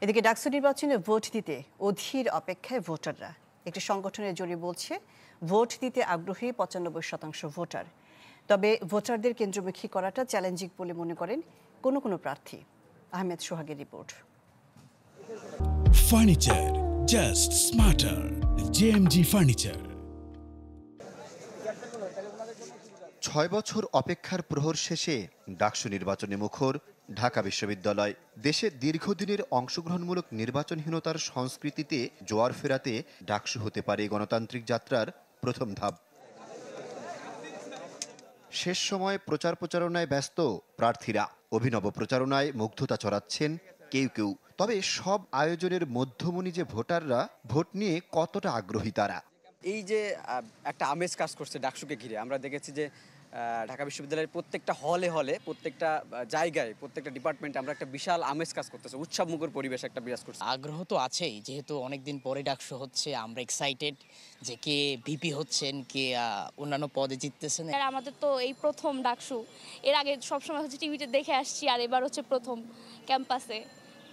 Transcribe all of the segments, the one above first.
এদিকে ডাকসু নির্বাচনে ভোট দিতে অধীর অপেক্ষায় ভোটাররা। একটি সংগঠনের জরিপ বলছে ভোট দিতে আগ্রহী ৯৫% ভোটার। তবে ভোটারদের কেন্দ্রমুখী করাটা চ্যালেঞ্জিং বলে মনে করেন কোনো প্রার্থী। আহমেদ সোহাগের report. Furniture just smarter, JMG furniture. ৬ বছর অপেক্ষার প্রহর শেষে ডাকসু নির্বাচনে মুখর ঢাকা বিশ্ববিদ্যালয়। দেশে দীর্ঘদিনের অংশগ্রহণমূলক নির্বাচনহীনতার সংস্কৃতিতে জোয়ার ফেরাতে ডাকসু হতে পারে গণতান্ত্রিক যাত্রার প্রথম ধাপ। শেষ সময়ে প্রচারণায় ব্যস্ত প্রার্থীরা। অভিনব প্রচারণায় মুগ্ধতা ছড়াচ্ছেন কেউ। তবে সব আয়োজনের মধ্যমণি যে ভোটাররা, ভোট নিয়ে কতটা আগ্রহী তারা। এই যে একটা আমেজ কাজ করছে ডাকসুকে ঘিরে, আমরা দেখেছি যে ঢাকা বিশ্ববিদ্যালয়ের প্রত্যেকটা হলে প্রত্যেকটা জায়গায় প্রত্যেকটা ডিপার্টমেন্টে আমরা একটা বিশাল আমেজ কাজ করতেছে, উৎসবমুখর পরিবেশ একটা বিরাজ করছে। আগ্রহ তো আছেই, যেহেতু অনেকদিন পরে ডাকসু হচ্ছে, আমরা এক্সাইটেড যে কে ভিপি হচ্ছেন, কে অন্যান্য পদে জিততেছেন। আমাদের তো এই প্রথম ডাকসু, এর আগে সবসময় হচ্ছে টিভিতে দেখে আসছি, আর এবার হচ্ছে প্রথম ক্যাম্পাসে,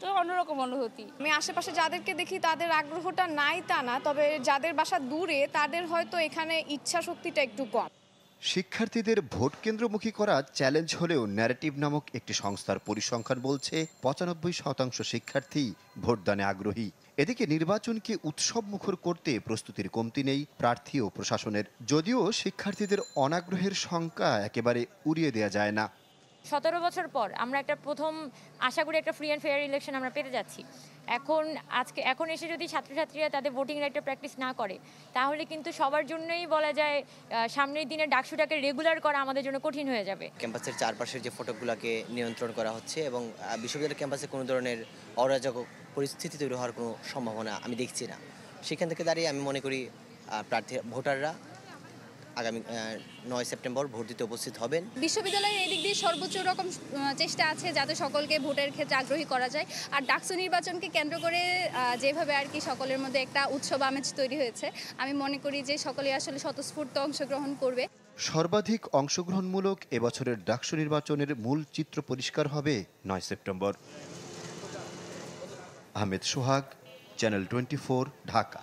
তো অন্যরকম অনুভূতি। আমি আশেপাশে যাদেরকে দেখি তাদের আগ্রহটা নাই তা না, তবে যাদের বাসা দূরে তাদের হয়তো এখানে ইচ্ছা শক্তিটা একটু কম। শিক্ষার্থীদের ভোট কেন্দ্রমুখী করা চ্যালেঞ্জ হলেও ন্যারেটিভ নামক একটি সংস্থার পরিসংখ্যান বলছে ৯৫% শিক্ষার্থী ভোটদানে আগ্রহী। এদিকে নির্বাচনকে উৎসব মুখর করতে প্রস্তুতির কমতি নেই প্রার্থী ও প্রশাসনের। যদিও শিক্ষার্থীদের অনাগ্রহের সংখ্যা একেবারে উড়িয়ে দেওয়া যায় না। ১৭ বছর পর আমরা একটা প্রথম আশা করি একটা ফ্রি অ্যান্ড ফেয়ার ইলেকশন আমরা পেতে যাচ্ছি। এখন এসে যদি ছাত্রছাত্রীরা তাদের ভোটিং রাইটটা প্র্যাকটিস না করে, তাহলে কিন্তু সবার জন্যই বলা যায় সামনের দিনে ডাকসুটাকে রেগুলার করা আমাদের জন্য কঠিন হয়ে যাবে। ক্যাম্পাসের চারপাশের যে ফটকগুলোকে নিয়ন্ত্রণ করা হচ্ছে এবং বিশ্ববিদ্যালয় ক্যাম্পাসে কোনো ধরনের অরাজক পরিস্থিতি তৈরি হওয়ার কোনো সম্ভাবনা আমি দেখছি না। সেখান থেকে দাঁড়িয়ে আমি মনে করি ভোটাররা আগামী ৯ সেপ্টেম্বর ভোট দিতে উপস্থিত হবেন। বিশ্ববিদ্যালয়ের এদিক দিয়ে সর্বোচ্চ রকম চেষ্টা আছে যাতে সকলকে ভোটের ক্ষেত্রে আগ্রহী করা যায়। আর ডাকসু নির্বাচনকে কেন্দ্র করে যেভাবে আর কি সকলের মধ্যে একটা উৎসব আমেজ তৈরি হয়েছে, আমি মনে করি যে সকলে আসলে স্বতঃস্ফূর্ত অংশগ্রহণ করবে। সর্বাধিক অংশগ্রহণমূলক এবছরের ডাকসু নির্বাচনের মূল চিত্র পরিষ্কার হবে ৯ সেপ্টেম্বর। আহমেদ সোহাগ, চ্যানেল 24, ঢাকা।